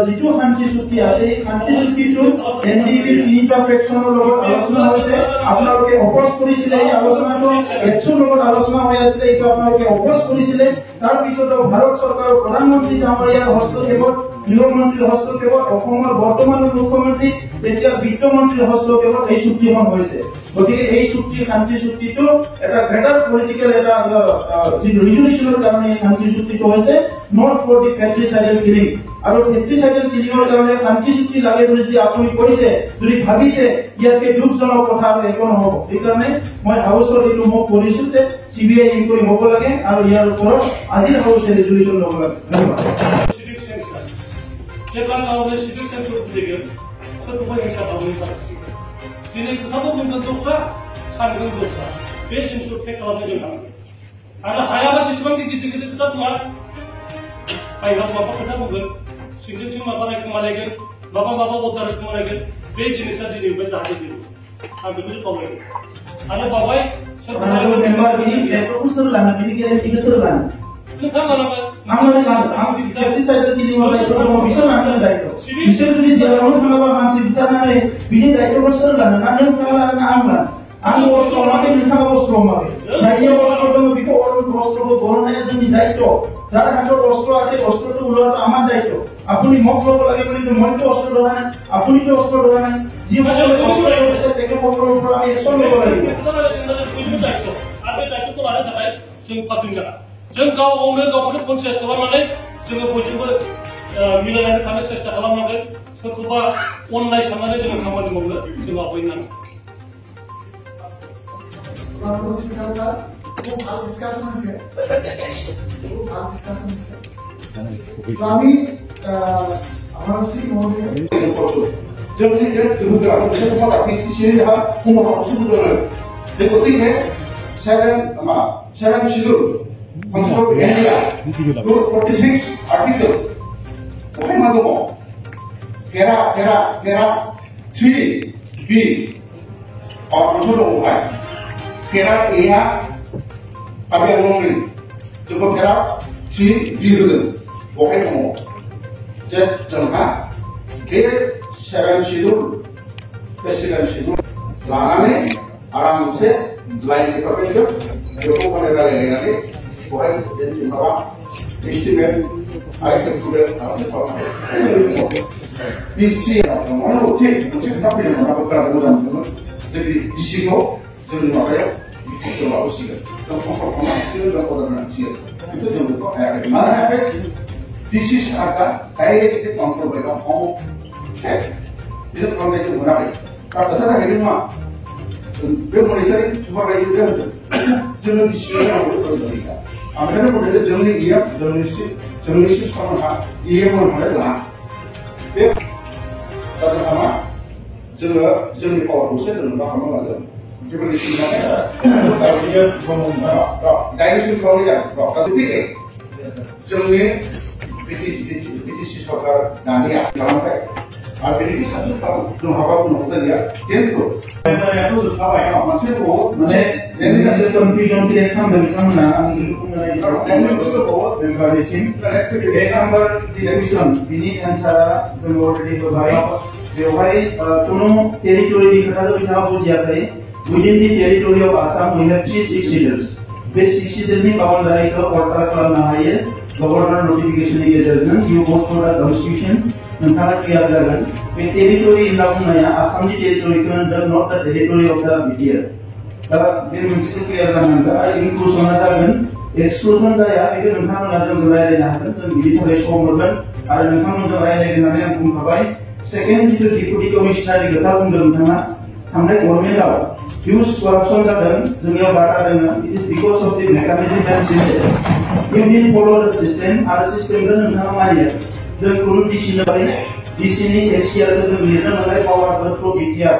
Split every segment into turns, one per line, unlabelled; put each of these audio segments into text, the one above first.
যিটো শান্তি চুক্তি আছে এই শান্তি চুক্তিটো এনডিবিৰ তিনিটা ফ্ৰেকচনৰ লগত আলোচনা হৈছে আপোনালোকে অপোজ কৰিছিলে এই আলোচনাটো একচুৰ লগত আলোচনা হৈ আছিল এইটো আপোনালোকে অপোজ কৰিছিলে তাৰ পিছত ভাৰত চৰকাৰৰ প্ৰধানমন্ত্ৰী ডাঙৰীয়াৰ হস্তক্ষেপত গৃহমন্ত্ৰীৰ হস্তক্ষেপত অসমৰ বৰ্তমানৰ মুখ্যমন্ত্ৰী তেতিয়া বিত্তমন্ত্ৰীৰ হস্তক্ষেপত এই চুক্তিখন হৈছে গতিকে এই চুক্তি শান্তি চুক্তিটো এটা গ্ৰেটাৰ পলিটিকেল এটা ৰিজলিউচনৰ কাৰণে শান্তি চুক্তিটো হৈছে নট ফৰ দি ফ্ৰেট্ৰিসাইডেল কিলিং আৰু ফ্ৰেট্ৰিসাইডেল কিলিঙৰ কাৰণে শান্তি চুক্তি লাগে বুলি যদি আপুনি কৈছে যদি ভাবিছে ইয়াতে দুখজনক কথা আৰু একো নহ'ব সেইকাৰণে মই হাউচৰ এইটো মোক কৰিছো যে চিবিআই ইনকুৱাৰী হ'ব লাগে আৰু ইয়াৰ ওপৰত আজিৰ হাউচে ৰিজলিউচন ল'ব লাগে ধন্যবাদ
जेब्ला गावनो सिभिल सेन्सर खुलिगोन सोरखौबा हिंसा खालामनो दिनै खोथाखौ बुंगोन दस्रा सानगोन दस्रा बे जिनिसखौ टेक खालामनो जों हागोन आरो हायाबा जेसेबांखि गिदिर गिदिर खोथा बुङा बायह्रायाव माबा खोथा बुंगोन सिंजों माबा रायखोमालायगोन माबा अर्डार रायखोमालायगोन बे जिनिसा दिनैबो जाहाथे जेबो आं बेखौसो खावलायगोन आरो बावहाय
सोर लानो बेनि गेरेन्टिखौ सोर लानो
नोंथाङा
फैसाइडल किलिं बिसोर लानो दायित्व बिसोर जुदि जेरावनो थाङाबा मानसि बुथारनानै बिनि दायित्वखौ सोर लानो ना नोंथाङा लानो आं लानो आं अस्त्र हमाखै नोंथाङा अस्त्र हमाखै जायनियाव अस्त्र दङ बेखौ अस्त्रखौ बरननाया जोंनि दायित्व যাৰ হাতত অস্ত্ৰ আছে অস্ত্ৰটো ওলোৱাটো আমাৰ দায়িত্ব আপুনি মোক ল'ব লাগে বুলি মইতো অস্ত্ৰ লোৱা নাই আপুনিতো অস্ত্ৰ লোৱা নাই যি অস্ত্ৰ লৈছে তেখেতসকলৰ ওপৰত আমি একশ্যন ল'ব লাগিব
जों पासिं जाना जों गावनो गावखौनो कनसियास खालामनानै जोङो बयजोंबो मिलायनानै थानो सेस्था खालामनांगोन सोरखौबा अननाय साननानै जोङो खामानि मावनो जों आवगायनांगोन
Seven schedule consider India 246 article. Why madamo? Kera 3B or consider why? Kera A abia ngomong. Coba kera 3B dulu. Why ngomong? Jadi jangan ke 7 schedule, 7 schedule. Lagi aram se lain kita pergi. जो को बने डाले लेने वो है जिन बाबा estimate item पूरे आपने पाना बीसी और ओके मुझे ना भी ना बता रहा हूँ ना जब बीसी को जब मारे बीसी को वापस किया तो हम सील का पता नहीं किया itu जब तो है माना है बीसी साका डायरेक्ट कंट्रोल करेगा हम है itu kalau itu benar kalau kita tak hidup mah वे मॉनिटरिंग सुपरवाइजर क्या होता है जोंनि डिसिजन आउट खालामनाया आमफ्राय मोनसे जोंनि जर्नलिस्ट सामना इएमआर होनाय ला बे दामा जोङो जोंनि पावारखौसो जों मा खालामनो लागोन डेभलपमेन्ट डाइरेक्शन खालामनाय दा बिदिनो जोंनि बिटिसि सरकार दानिया खालामबाय और बेनिफिट साबसिन खालाम जों हाबा बुंनांगौ जालिया खिन्थु मोनसे दङ माने
मोनसे कनफ्यूजन क्रिएट खालामदों बिथांमोना आं बेखौ बुंनो नागिरदों एक नाम्बार जि कुइसन बिनि एन्सारा जों अलरेडि होबाय बेवहाय कोनो टेरिटरिनि खोथाखौ बिथाङा बुजियाखै उइदिन the territory of Assam we have 3 leaders बे 6 leadersनि बाउन्डारिखौ अर्डार खालामनो हायो गभर्नर नटिफिकेशननि गेजेरजों you vote for the constitution नोंथाङा क्लियार जागोन बे टेरिटरि होनना बुंनाया आसामनि टेरिटरिखौ होनदों not the territory of the BTR दा बे मोनसेखौ क्लियार जानांगोन आरो इनक्लुजनआ जागोन एक्सक्लुजन जाया बेखौ नोंथांमोना जों रायज्लायनो हागोन जों बिनि थाखाय सम होगोन आरो नोंथांमोनजों रायज्लायगोन होननानै आं बुंखाबाय सेकेन्ड जिथु डिपुटि कमिशनारनि खोथा बुंदों नोंथाङा थांनाय गभर्नमेन्टआव हिउज करापसन जादों जोंनियाव बाटा दङ it is because of the mechanism end system इउ निड फलो द सिस्टेम आरो सिस्टेमखौ नोंथाङा मानिया जों कुनु डिसिनि एसियाखौ जों लिरनो मोननाय पावारखौ थ्रु बिटिआर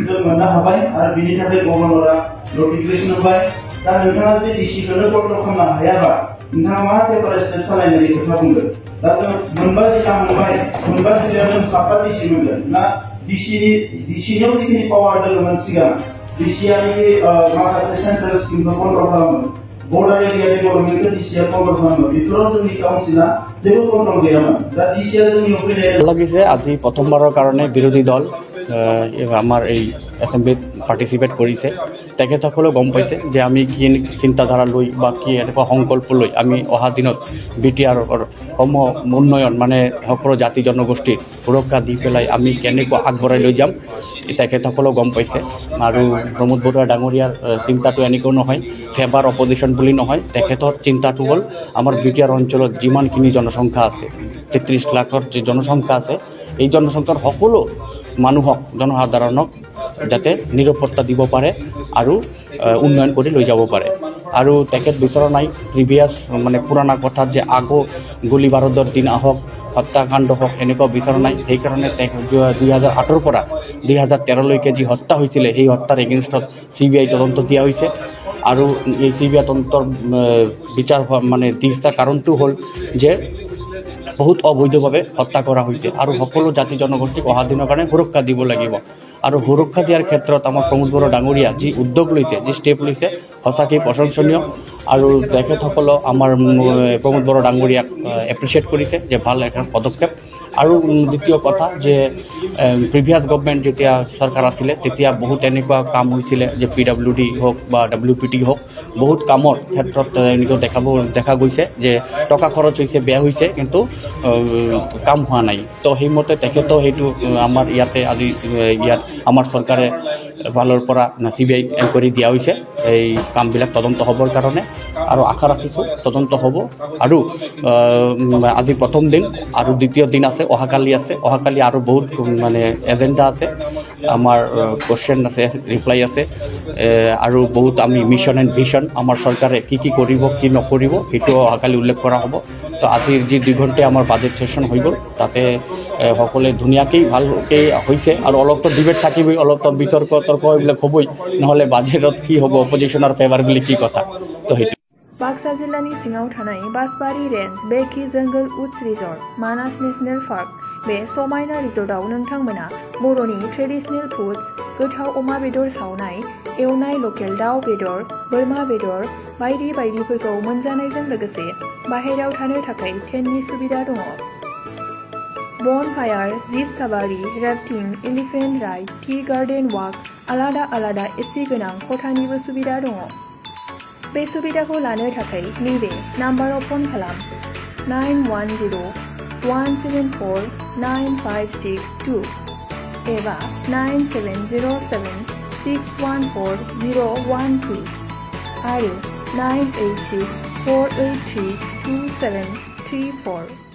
जों मोननो हाबाय आरो बिनि थाखाय गभर्नरा नटिफिकेशन होबाय दा नोंथाङा जुदि डिसिखौनो कन्ट्रल खालामनो हायाबा नोंथाङा मा सेपारेसन सालायनायनि खोथा बुंगोन दा जों मोनबा जिल्ला मोनबाय मोनबा जिल्लायाव जों साफा डिसि मोनगोन ना डिसिनियाव जिखिनि पावार दङमोन सिगां डिसिआनि माखासे सेन्ट्रेल स्किमखौ कन्ट्रल खालामो border area development DCR control खालामो बेफोराव जोंनि काउन्सिला जेबो कन्ट्रल गैयामोन दा DCR जोंनि अपिनियन
লাগিছে আজি প্ৰথমবাৰৰ কাৰণে বিৰোধী দল আমাৰ এই এছেম্বলিত পাৰ্টিচিপেট কৰিছে তেখেতসকলেও গম পাইছে যে আমি কি চিন্তাধাৰা লৈ বা কি এনেকুৱা সংকল্প লৈ আমি অহা দিনত BTRৰ উন্নয়ন মানে সকলো জাতি জনগোষ্ঠীৰ সুৰক্ষা দি পেলাই আমি কেনেকৈ আগবঢ়াই লৈ যাম তেখেতসকলেও গম পাইছে আৰু প্ৰমোদ বৰুৱা ডাঙৰীয়াৰ চিন্তাটো এনেকৈ নহয় ফেভাৰ অপজিশ্যন বুলি নহয় তেখেতৰ চিন্তাটো হ'ল আমাৰ BTR অঞ্চলত যিমানখিনি জনসংখ্যা আছে 33 লাখৰ যে জনসংখ্যা আছে এই জনসংখ্যাৰ সকলো মানুহক জনসাধাৰণক যাতে নিৰাপত্তা দিব পাৰে আৰু উন্নয়ন কৰি লৈ যাব পাৰে আৰু তেখেত বিচৰা নাই প্ৰিভিয়াছ মানে পুৰণা কথা যে আগো গুলি বাৰুদৰ দিন আহক হত্যাকাণ্ড হওক এনেকুৱা বিচৰা নাই সেইকাৰণে 2008ৰ পৰা 2013 লৈকে যি হত্যা হৈছিলে সেই হত্যাৰ এগেইনষ্টত CBI তদন্ত দিয়া হৈছে আৰু এই CBI তদন্তৰ বিচাৰ মানে দিশটা কাৰণটো হ'ল যে বহুত অবৈধভাৱে হত্যা কৰা হৈছে আৰু সকলো জাতি জনগোষ্ঠীক অহা দিনৰ কাৰণে সুৰক্ষা দিব লাগিব আৰু সুৰক্ষা দিয়াৰ ক্ষেত্ৰত আমাৰ প্ৰমোদ বৰুৱা ডাঙৰীয়া যি উদ্যোগ লৈছে যি ষ্টেপ লৈছে সঁচাকৈ প্ৰশংসনীয় আৰু তেখেতসকলক আমাৰ প্ৰমোদ বৰুৱা ডাঙৰীয়াক এপ্ৰিচিয়েট কৰিছে যে ভাল এখন পদক্ষেপ আৰু দ্বিতীয় কথা যে প্ৰিভিয়াছ গভৰ্ণমেণ্ট যেতিয়া চৰকাৰ আছিলে তেতিয়া বহুত এনেকুৱা কাম হৈছিলে যে PWD হওক বা WPT হওক বহুত কামৰ ক্ষেত্ৰত এনেকৈ দেখা গৈছে যে টকা খৰচ হৈছে বেয়া হৈছে কিন্তু কাম হোৱা নাই তো সেইমতে তেখেতেও সেইটো আমাৰ ইয়াতে আজি ইয়াত আমাৰ চৰকাৰে ফালৰ পৰা CBI এনকুৱাৰী দিয়া হৈছে এই কামবিলাক তদন্ত হ'বৰ কাৰণে আৰু আশা ৰাখিছোঁ তদন্ত হ'ব আৰু আজি প্ৰথম দিন আৰু দ্বিতীয় দিন আছে অহাকালি আৰু বহুত মানে এজেণ্ডা আছে আমাৰ কোৱেশ্চন আছে ৰিপ্লাই আছে আৰু বহুত আমি মিছন এণ্ড ভিছন আমাৰ চৰকাৰে কি কৰিব কি নকৰিব সেইটো অহাকালি উল্লেখ কৰা হ'ব তো আজিৰ যি 2 ঘণ্টা আমাৰ বাজেট সেশন হৈ গ'ল তাতে সকলোৱে ধুনীয়াকৈ ভালকৈ হৈছে আৰু অলপতো ডিবেট থাকিবই অলপতো বিতৰ্ক এইবিলাক হ'বই নহ'লে বাজেটত কি হ'ব অপজিশ্যনৰ ফেভাৰ বুলি কি কথা তো সেইটো
बाक्सा जिल्लानि सिङाव थानाय बासबारि रेन्ज बेकी जंगल उड्स रिजर्ट मानास नेशनेल पार्क बे समायना रिजर्टआव नोंथांमोना बर'नि ट्रेडिशनेल फुड्स गोथाव अमा बेदर सावनाय एवनाय लकेल दाउ बेदर बोरमा बेदर बायदि बायदिफोरखौ मोनजानायजों लोगोसे बाहेरायाव थानो थाखाय टेन्टनि सुबिदा दङ bonfire jeep safari rafting elephant ride tea garden walk आलादा आलादा एसि गोनां खथानिबो सुबिदा दङ बे सुबिदाखौ लानो थाखाय नैबे नाम्बाराव फन खालाम 9101749562 एबा 9707614012 आरो 98648327734